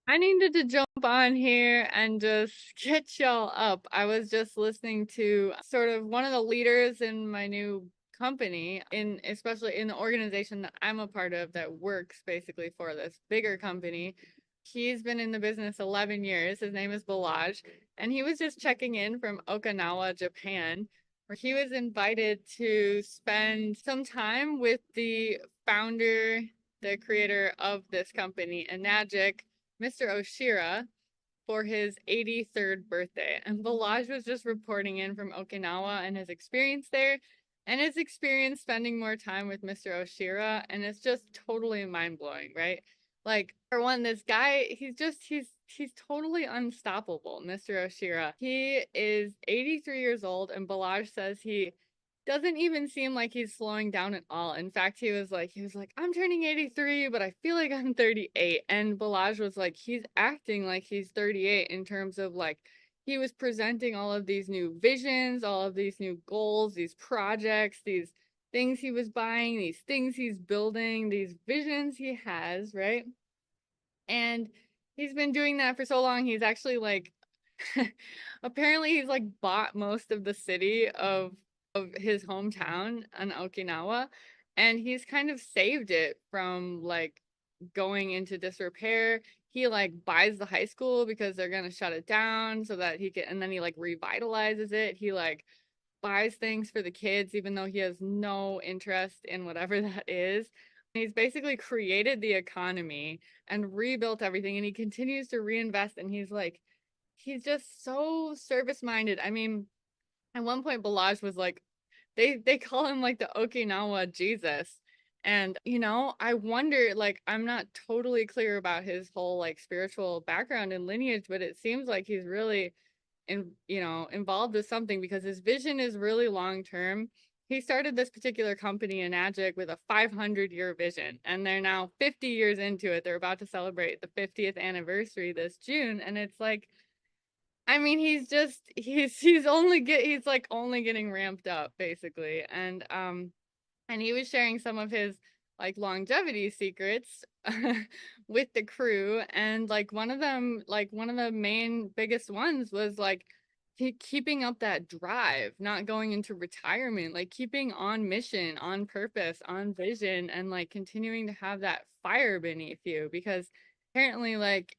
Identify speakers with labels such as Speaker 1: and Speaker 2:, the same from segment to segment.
Speaker 1: I needed to jump on here and just get y'all up. I was just listening to sort of one of the leaders in my new company, in especially in the organization that I'm a part of that works basically for this bigger company. He's been in the business 11 years. His name is Balazs, and he was just checking in from Okinawa, Japan, where he was invited to spend some time with the founder, the creator of this company, Enagic, Mr. Oshiro, for his 83rd birthday. And Balaj was just reporting in from Okinawa and his experience there and his experience spending more time with Mr. Oshiro. And it's just totally mind blowing, right? Like, for one, this guy, he's totally unstoppable, Mr. Oshiro. He is 83 years old, and Balaj says he doesn't even seem like he's slowing down at all. In fact, he was like, I'm turning 83, but I feel like I'm 38. And Balaj was like, he's acting like he's 38 in terms of like he was presenting all of these new visions, all of these new goals, these projects, these things he was buying, these things he's building, these visions he has, right? And he's been doing that for so long. He's actually like apparently he's like bought most of the city of his hometown in Okinawa, and he's kind of saved it from like going into disrepair. He like buys the high school because they're gonna shut it down so that he can, and then he like revitalizes it. He like buys things for the kids even though he has no interest in whatever that is. He's basically created the economy and rebuilt everything, and he continues to reinvest, and he's just so service minded. I mean, at one point Balaj was like, they call him like the Okinawa Jesus. And I wonder, like, I'm not totally clear about his whole like spiritual background and lineage, but it seems like he's really involved with something because his vision is really long term. He started this particular company in Agic with a 500-year vision, and they're now 50 years into it. They're about to celebrate the 50th anniversary this June, and it's like, I mean, he's like only getting ramped up basically. And he was sharing some of his like longevity secrets with the crew, and like one of the main biggest ones was like keeping up that drive, not going into retirement, like keeping on mission, on purpose, on vision, and like continuing to have that fire beneath you, because apparently like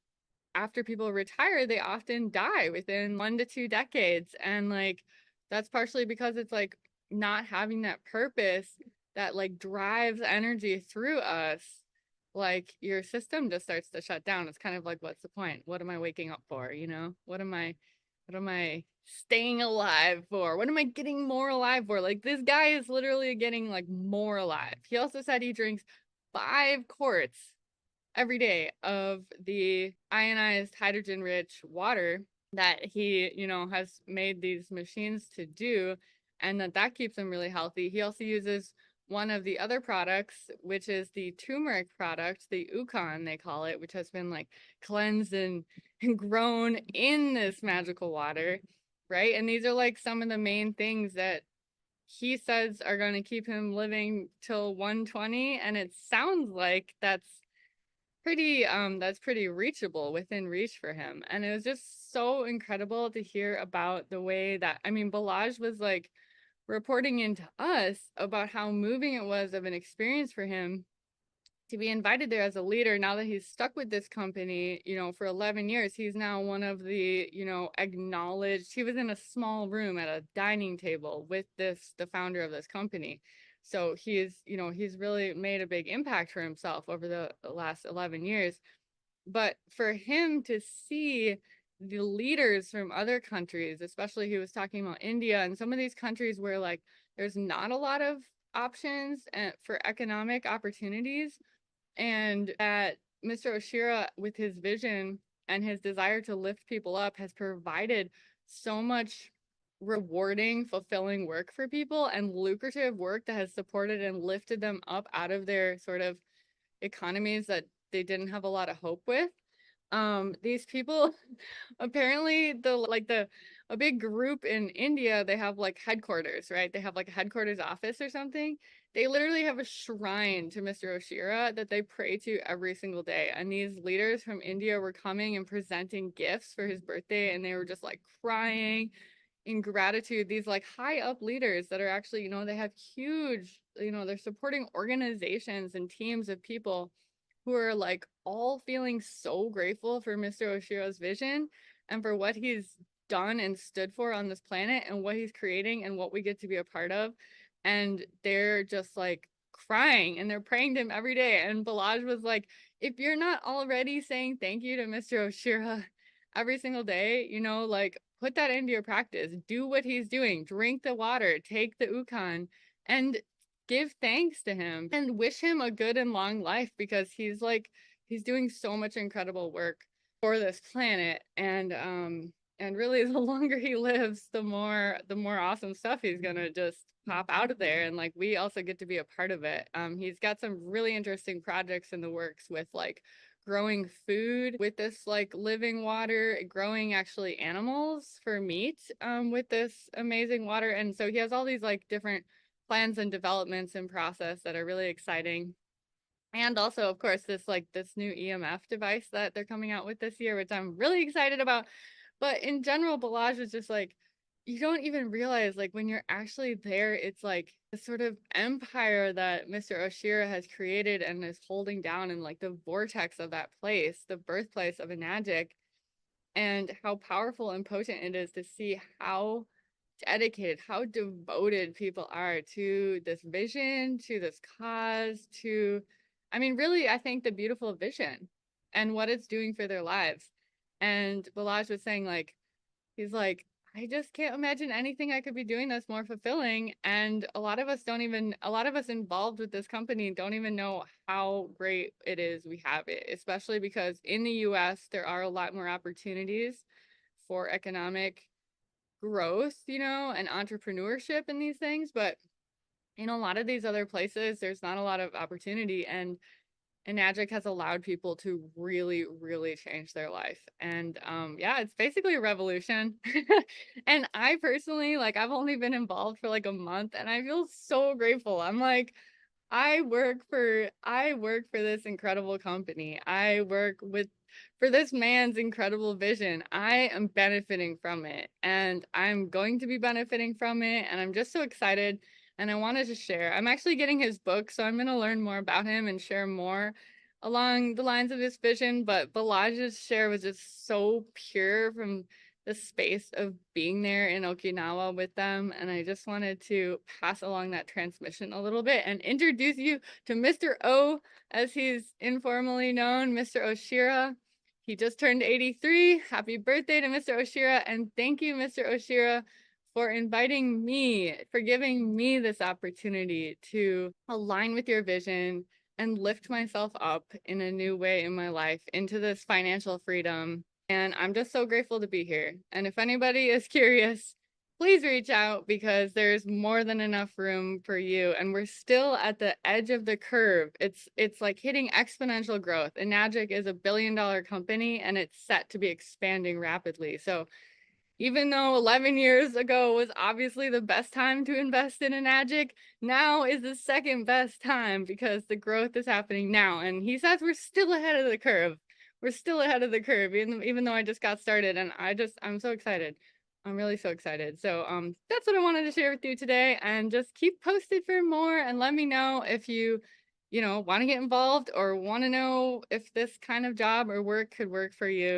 Speaker 1: after people retire, they often die within 1 to 2 decades. And like that's partially because it's like not having that purpose that like drives energy through us. Like your system just starts to shut down. It's kind of like, what's the point? What am I waking up for? What am I staying alive for? What am I getting more alive for? Like this guy is literally getting like more alive. He also said he drinks 5 quarts every day of the ionized hydrogen rich water that he, has made these machines to do, and that keeps him really healthy. He also uses one of the other products, which is the turmeric product, the Ukon, they call it, which has been like cleansed and grown in this magical water, right? And these are like some of the main things that he says are going to keep him living till 120, and it sounds like that's pretty reachable, within reach for him. And it was just so incredible to hear about the way that, I mean, Balaj was like reporting into us about how moving it was of an experience for him to be invited there as a leader. Now that he's stuck with this company, for 11 years, he's now one of the, acknowledged. He was in a small room at a dining table with the founder of this company. So he's really made a big impact for himself over the last 11 years. But for him to see the leaders from other countries, especially he was talking about India and some of these countries where like there's not a lot of options for economic opportunities, and that Mr. Oshiro, with his vision and his desire to lift people up, has provided so much rewarding, fulfilling work for people and lucrative work that has supported and lifted them up out of their sort of economies that they didn't have a lot of hope with. These people apparently the a big group in India, they have like headquarters, right? They have like a headquarters office or something. They literally have a shrine to Mr. Oshiro that they pray to every single day. And these leaders from India were coming and presenting gifts for his birthday, and they were just like crying in gratitude. These like high up leaders that are actually, they have huge, they're supporting organizations and teams of people who are like all feeling so grateful for Mr. Oshiro's vision and for what he's done and stood for on this planet and what he's creating and what we get to be a part of. And they're just like crying and they're praying to him every day. And Balazs was like, if you're not already saying thank you to Mr. Oshiro every single day, like put that into your practice. Do what he's doing. Drink the water, take the ukon, and give thanks to him and wish him a good and long life, because he's doing so much incredible work for this planet. And really the longer he lives, the more awesome stuff he's gonna just pop out of there. And like we also get to be a part of it. He's got some really interesting projects in the works with like growing food with this like living water, growing actually animals for meat with this amazing water. And so he has all these like different plans and developments in process that are really exciting. And also, of course, this new EMF device that they're coming out with this year, which I'm really excited about. But in general, Balazs is just like, you don't even realize like when you're actually there, it's like the sort of empire that Mr. Oshiro has created and is holding down, and like the vortex of that place, the birthplace of Enagic, and how powerful and potent it is to see how dedicated, how devoted people are to this vision, to this cause, I mean, really, I think the beautiful vision and what it's doing for their lives. And Balazs was saying, like, he's like, I just can't imagine anything I could be doing that's more fulfilling. And a lot of us involved with this company don't even know how great it is we have it, especially because in the US, there are a lot more opportunities for economic growth, and entrepreneurship and these things. But in a lot of these other places, there's not a lot of opportunity. And Enagic has allowed people to really, really change their life. And yeah, it's basically a revolution. And I personally, like, I've only been involved for like a month and I feel so grateful. I'm like, I work for this incredible company. I work for this man's incredible vision. I am benefiting from it, and I'm going to be benefiting from it, and I'm just so excited. And I wanted to share. I'm actually getting his book, so I'm going to learn more about him and share more along the lines of his vision. But Balazs' share was just so pure from the space of being there in Okinawa with them. And I just wanted to pass along that transmission a little bit and introduce you to Mr. O, as he's informally known, Mr. Oshiro. He just turned 83. Happy birthday to Mr. Oshiro. And thank you, Mr. Oshiro, for inviting me, for giving me this opportunity to align with your vision and lift myself up in a new way in my life into this financial freedom. And I'm just so grateful to be here. And if anybody is curious, please reach out, because there's more than enough room for you. And we're still at the edge of the curve. It's like hitting exponential growth. Enagic is $1 billion company and it's set to be expanding rapidly. So even though 11 years ago was obviously the best time to invest in Enagic, now is the second best time because the growth is happening now. And he says we're still ahead of the curve. We're still ahead of the curve, even though I just got started. And I'm so excited. I'm really so excited. So that's what I wanted to share with you today. And just keep posted for more, and let me know if you want to get involved or want to know if this kind of job or work could work for you.